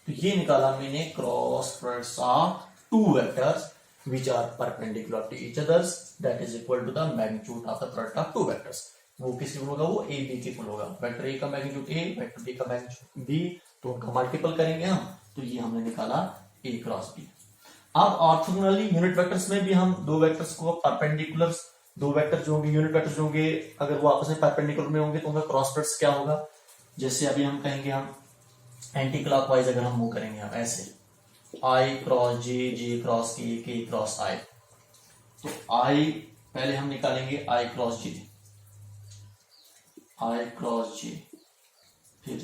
तो ये निकाला मैंने cross products of two vectors which are perpendicular to each others that is equal to the magnitude of the product of two vectors। वो किसी होगा वो ए बी के इक्वल होगा, वेक्टर ए का मैग्नीट्यूड ए, वेक्टर बी का मैग्नीट्यूड बी, तो उनका मल्टीपल करेंगे हम, तो ये हमने निकाला ए क्रॉस बी। अब ऑर्थोगोनली यूनिट वेक्टर्स में भी हम दो वेक्टर्स को परपेंडिकुलर, दो वेक्टर जो होंगे यूनिट वेक्टर्स जो होंगे अगर वो आपस में परपेंडिकुलर में होंगे तो उनका क्रॉस प्रोडक्ट क्या होगा। जैसे अभी हम कहेंगे हम एंटी क्लॉकवाइज अगर हम मूव करेंगे हम ऐसे आई क्रॉस जे, जे क्रॉस के क्रॉस आई, तो आई पहले हम निकालेंगे आई क्रॉस जे, आई क्रॉस जे, फिर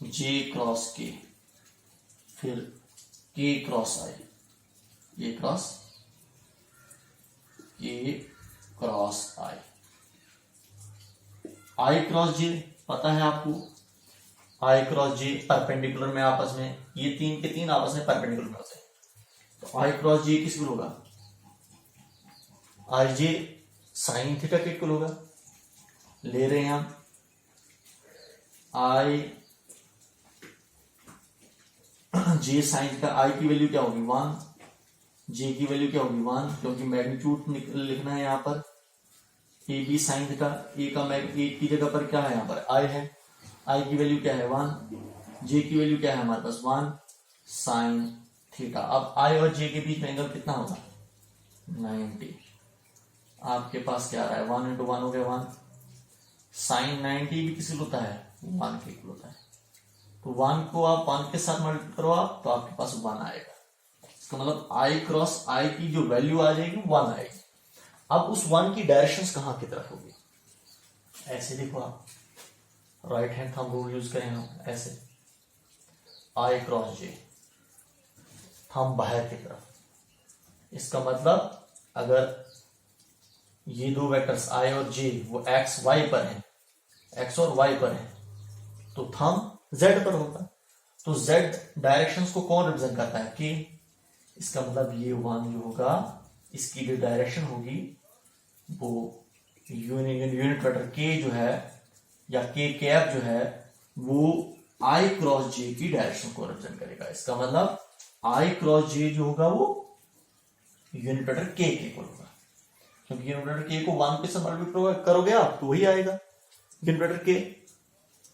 जे क्रॉस के, फिर के क्रॉस आई, ये क्रॉस के क्रॉस आई, आई क्रॉस जे पता है आपको, आई क्रॉस जे परपेंडिकुलर में आपस में, ये तीन के तीन आपस में परपेंडिकुलर में होते हैं, तो आई क्रॉस जे किस इक्वल होगा आई जे साइन थीटा के इक्वल होगा। ले रहे हैं हम आई जे साइन थीटा, आई की वैल्यू क्या होगी 1, जे की वैल्यू क्या होगी 1 क्योंकि मैग्नीट्यूड लिखना है यहाँ पर, ए बी साइन थीटा, ए का ए की जगह पर क्या है यहाँ पर आई है, आई की वैल्यू क्या है 1, जे की वैल्यू क्या है हमारे पास 1 साइन थीटा। अब आई और जे के बीच में एंगल कितना होगा 90, आपके पास क्या आ रहा है 1 इंटू 1 हो गया 1, साइन 90 भी किसी होता है 1 के इक्वल होता है, तो 1 को आप 1 के साथ मल्टीप्लाई करो आप तो आपके पास 1 आएगा। इसका मतलब आई क्रॉस आई की जो वैल्यू आ जाएगी 1 आएगी। अब उस 1 की डायरेक्शंस कहां की तरफ होगी, ऐसे देखो आप right hand thumb rule use करें हम ऐसे, आई क्रॉस जे थंब बाहर की तरफ, इसका मतलब अगर ये दो वेक्टर्स आई और जे वो एक्स वाई पर हैं, एक्स और वाई पर हैं, तो थंब जेड पर होगा, तो जेड डायरेक्शंस को कौन रिप्रेजेंट करता है के, इसका मतलब ये 1 जो होगा इसकी जो डायरेक्शन होगी वो यूनिट वेक्टर के जो है या के कैप जो है वो आई क्रॉस जे की डायरेक्शन को रिप्रेजेंट करेगा। इसका मतलब आई क्रॉस जे जो होगा वो यूनिट वेक्टर के इक्वल होगा, क्योंकि यूनिट वेक्टर के को 1 पे से मल्टीप्लाई करोगे आप तो वही आएगा यूनिट वेक्टर के।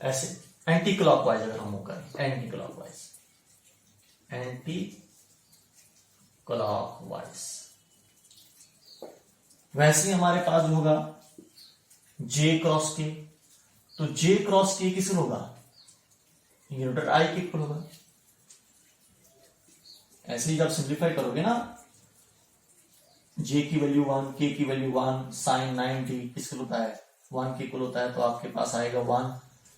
ऐसे एंटी क्लॉकवाइज अगर हम करें, एंटी क्लॉकवाइज, एंटी क्लॉकवाइज वैसे ही हमारे पास जो होगा जे क्रॉस के, तो जे क्रॉस के किस होगा यूनिट वेक्टर आई के इक्वल होगा। ऐसे ही जब सिंप्लीफाई करोगे ना, जे की वैल्यू 1, के की वैल्यू 1, साइन 90 किसके होता है 1 के इक्वल होता है, तो आपके पास आएगा 1,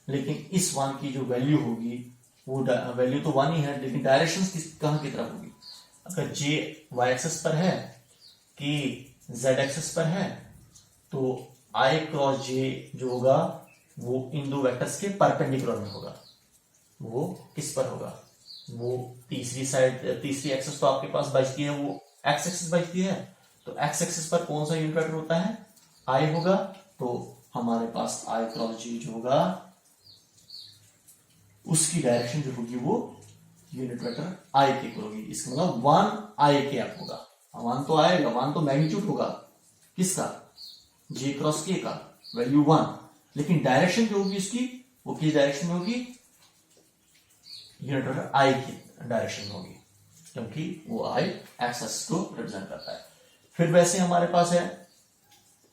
लेकिन इस 1 की जो वैल्यू होगी वो वैल्यू तो 1 ही है, लेकिन डायरेक्शन कहां की तरफ होगी। अगर जे वाई एक्सेस पर है, के जेड एक्सेस पर है, तो आई क्रॉस जे जो होगा वो इन दो वेक्टर्स के परपेंडिकुलर में होगा। वो किस पर होगा, वो तीसरी साइड, तीसरी एक्सेस तो आपके पास बचती है वो एक्स एक्सेस बचती है, तो एक्स एक्सेस पर कौन सा यूनिट वेक्टर होता है आई होगा, तो हमारे पास आई क्रॉस जी जो होगा उसकी डायरेक्शन जो होगी वो यूनिट वेक्टर आई के इक्वल होगी। इसका मतलब 1 आई के आप होगा, 1 तो आएगा, 1 तो मैग्नीट्यूड होगा किसका जे क्रॉस के का वैल्यू 1, लेकिन डायरेक्शन जो होगी उसकी वो किस डायरेक्शन में होगी यूनिट वेक्टर आई की डायरेक्शन में होगी, क्योंकि वो आई एक्सेस को रिप्रेजेंट करता है। फिर वैसे हमारे पास है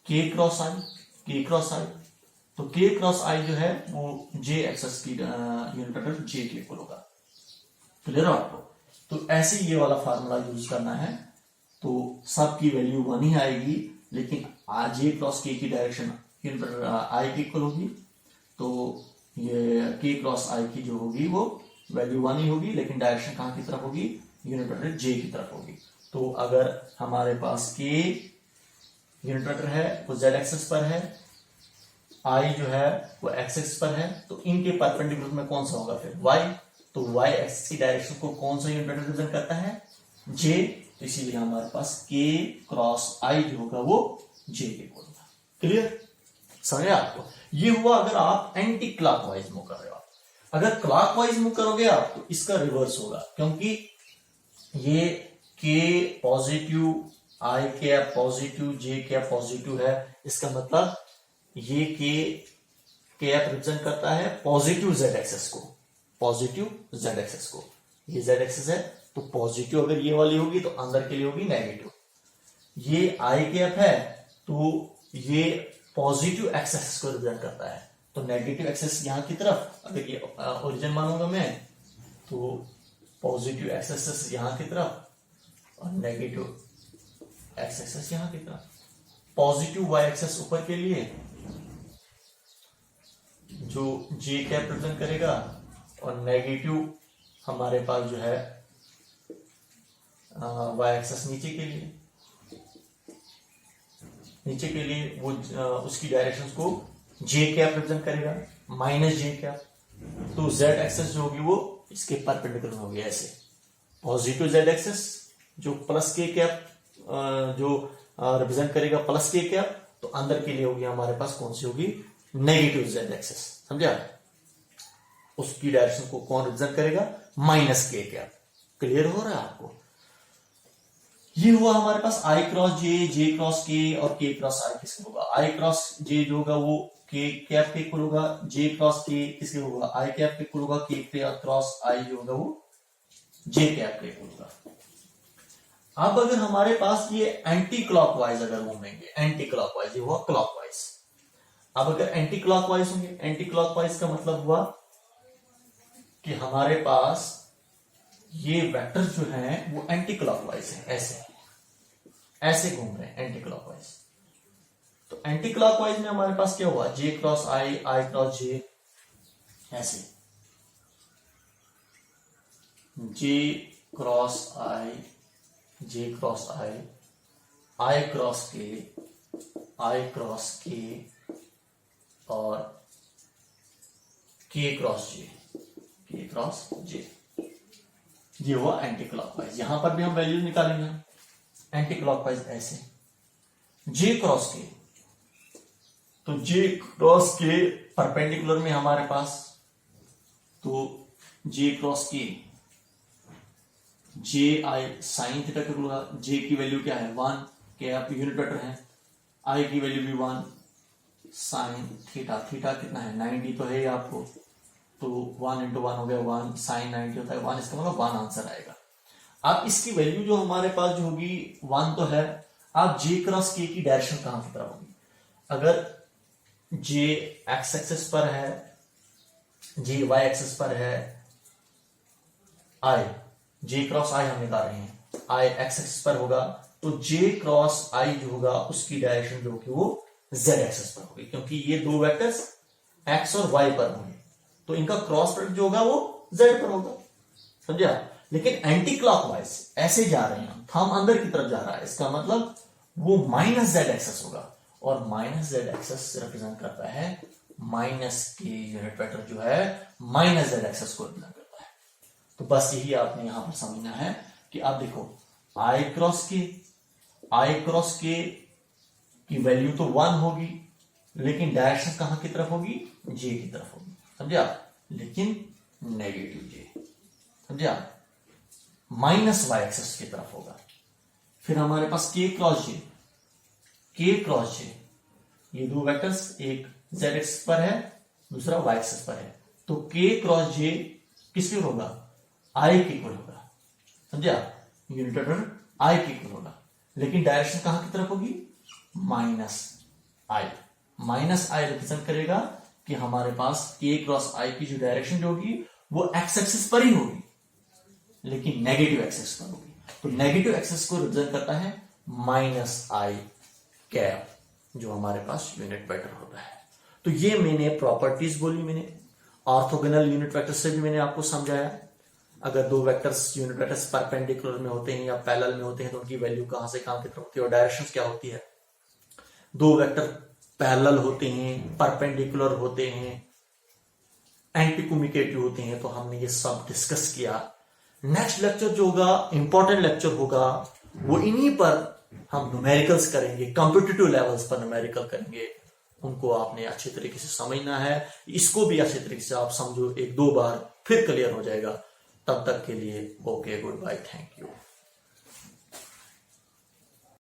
के क्रॉस आई, के क्रॉस आई, तो के क्रॉस आई जो है वो जे एक्सेस की यूनिट वेक्टर जे के इक्वल होगा। क्लियर है आपको। तो ऐसे ये वाला फार्मूला यूज करना है, तो सबकी वैल्यू 1 ही आएगी, लेकिन जे क्रॉस के की डायरेक्शन यूनिट वेक्टर आई की इक्वल होगी, तो ये के क्रॉस आई की जो होगी वो वैल्यू 1 ही होगी, लेकिन डायरेक्शन कहाँ की तरफ होगी, यूनिट वेक्टर जे की तरफ होगी। तो अगर हमारे पास के यूनिट वेक्टर है वो जेड एक्सिस पर है, आई जो है वो एक्स एक्सिस पर है, तो इनके परपेंडिकुलर में कौन सा होगा फिर वाई। तो वाई एक्सिस की डायरेक्शन को कौन सा यूनिट वेक्टर रिप्रेजेंट करता है, जे। तो इसीलिए हमारे पास के क्रॉस आई जो होगा वो जे के इक्वल होगा। क्लियर, समझे आपको। ये हुआ अगर आप एंटी क्लॉकवाइज मूव कर रहे हो। अगर क्लॉकवाइज मूव करोगे आप तो इसका रिवर्स होगा, क्योंकि ये के पॉजिटिव, आई कैप पॉजिटिव, जे कैप पॉजिटिव है। इसका मतलब ये के कैप रिप्रेजेंट करता है पॉजिटिव जेड एक्सेस को, पॉजिटिव जेड एक्सेस को। ये जेड एक्सेस है तो पॉजिटिव अगर ये वाली होगी तो अंदर के लिए होगी नेगेटिव। ये आई कैप है तो ये पॉजिटिव एक्स एक्सेस को रिप्रेजेंट करता है, तो नेगेटिव एक्सेस यहां की तरफ, अगर ये ओरिजिन मानूंगा मैं तो पॉजिटिव एक्स एक्सेस यहां की तरफ और नेगेटिव एक्स एक्सेस यहां की तरफ। पॉजिटिव वाई एक्सेस ऊपर के लिए जो जे कैप रिप्रेजेंट करेगा, और नेगेटिव हमारे पास जो है वाई एक्सेस नीचे के लिए, नीचे के लिए वो उसकी डायरेक्शन को जे कैप रिप्रेजेंट करेगा, माइनस जे कैप। तो जेड एक्सेस जो होगी वो इसके परपेंडिकुलर होगी ऐसे। पॉजिटिव जेड एक्सेस जो प्लस के कैप जो रिप्रेजेंट करेगा प्लस के कैप, तो अंदर के लिए होगी हमारे पास कौन सी होगी, नेगेटिव जेड एक्सेस। समझा, उसकी डायरेक्शन को कौन रिप्रेजेंट करेगा, माइनस के कैप। क्लियर हो रहा है आपको। ये हुआ हमारे पास आई क्रॉस जे, जे क्रॉस के और के क्रॉस आई किसके होगा, आई क्रॉस जे जो होगा वो के कैप के इक्वल होगा, जे क्रॉस के किसके होगा, आई कैप के इक्वल होगा, के क्रॉस आई जो होगा वो जे कैप के इक्वल होगा। अब अगर हमारे पास ये एंटी क्लॉकवाइज अगर घूमेंगे, एंटी क्लॉकवाइज, ये हुआ क्लॉकवाइज। अब अगर एंटी क्लॉकवाइज होंगे, एंटी क्लॉकवाइज का मतलब हुआ कि हमारे पास ये वेक्टर जो है वो एंटी क्लॉकवाइज है, ऐसे ऐसे घूम रहे हैं एंटी क्लॉकवाइज। तो एंटी क्लॉकवाइज में हमारे पास क्या हुआ, जे क्रॉस आई, आई क्रॉस जे, ऐसे जे क्रॉस आई, जे क्रॉस आई क्रॉस के, आई क्रॉस के और के क्रॉस जे, के क्रॉस जे। ये हुआ एंटी क्लॉकवाइज। यहां पर भी हम वैल्यू निकालेंगे एंटी क्लॉकवाइज ऐसे। जे क्रॉस के, तो जे क्रॉस के परपेंडिकुलर में हमारे पास, तो जे क्रॉस के जे आई साइन थीटा के होगा, जे की वैल्यू क्या है 1, के आप यूनिट वेक्टर है, आई की वैल्यू भी 1 साइन थीटा, थीटा कितना है 90 तो है आपको, तो 1 इंटू 1 हो गया 1 साइन 90 होता है 1, इसका मतलब 1 आंसर आएगा। अब इसकी वैल्यू जो हमारे पास जो होगी 1 तो है। आप जे क्रॉस के की डायरेक्शन कहां की तरफ होगी, अगर जे एक्स एक्सिस पर है, जे वाई एक्सिस पर है, आई जे क्रॉस आई हम निकाल रहे हैं, आई एक्स एक्सिस पर होगा, तो जे क्रॉस आई जो होगा उसकी डायरेक्शन जो होगी वो जेड एक्सिस पर होगी, क्योंकि ये दो वेक्टर्स एक्स और वाई पर होंगे, तो इनका क्रॉस प्रोडक्ट जो होगा वो जेड पर होगा। समझा। लेकिन एंटी क्लॉकवाइज ऐसे जा रहे हैं, थंब अंदर की तरफ जा रहा है, इसका मतलब वो माइनस जेड एक्सेस होगा, और माइनस जेड एक्सेस रिप्रेजेंट करता है माइनस के यूनिट वेक्टर जो है माइनस जेड एक्सेस को रिप्रेजेंट करता है। तो बस यही आपने यहां पर समझना है कि आप देखो आई क्रॉस के की वैल्यू तो 1 होगी, लेकिन डायरेक्शन कहां की तरफ होगी, जे की तरफ होगी। समझा, लेकिन नेगेटिव जे, समझा, माइनस वाई एक्सेस की तरफ होगा। फिर हमारे पास के क्रॉस जे, ये दो वेक्टर्स एक जेड एक्सिस पर है, दूसरा वाई एक्सिस पर है, तो के क्रॉस जे किसके होगा, आई के इक्वल होगा। समझा, यूनिट वेक्टर आई के इक्वल होगा, लेकिन डायरेक्शन कहां की तरफ होगी, minus I. Minus I represent करेगा कि हमारे पास के क्रॉस आई की जो डायरेक्शन जो होगी वो एक्स एक्सिस पर ही होगी, लेकिन नेगेटिव एक्सिस पर होगी। तो नेगेटिव एक्सिस को रिप्रेजेंट करता है माइनस आई कैप, जो हमारे पास यूनिट वेक्टर होता है। तो ये मैंने प्रॉपर्टीज बोली, मैंने ऑर्थोगोनल यूनिट वेक्टर से भी मैंने आपको समझाया। अगर दो वेक्टर्स यूनिट वेक्टर्स परपेंडिकुलर में होते हैं या पैरेलल में होते हैं तो उनकी वैल्यू कहां से कहां तक होती है और डायरेक्शन क्या होती है। दो वेक्टर पैरेलल होते हैं, परपेंडिकुलर होते हैं, एंटी कम्युनिकेटिव होते हैं, तो हमने ये सब डिस्कस किया। नेक्स्ट लेक्चर जो होगा, इंपॉर्टेंट लेक्चर होगा, वो इन्हीं पर हम न्यूमेरिकल्स करेंगे, कॉम्पिटिटिव लेवल्स पर न्यूमेरिकल करेंगे। उनको आपने अच्छी तरीके से समझना है, इसको भी अच्छी तरीके से आप समझो, एक दो बार फिर क्लियर हो जाएगा। तब तक के लिए okay, goodbye, thank you.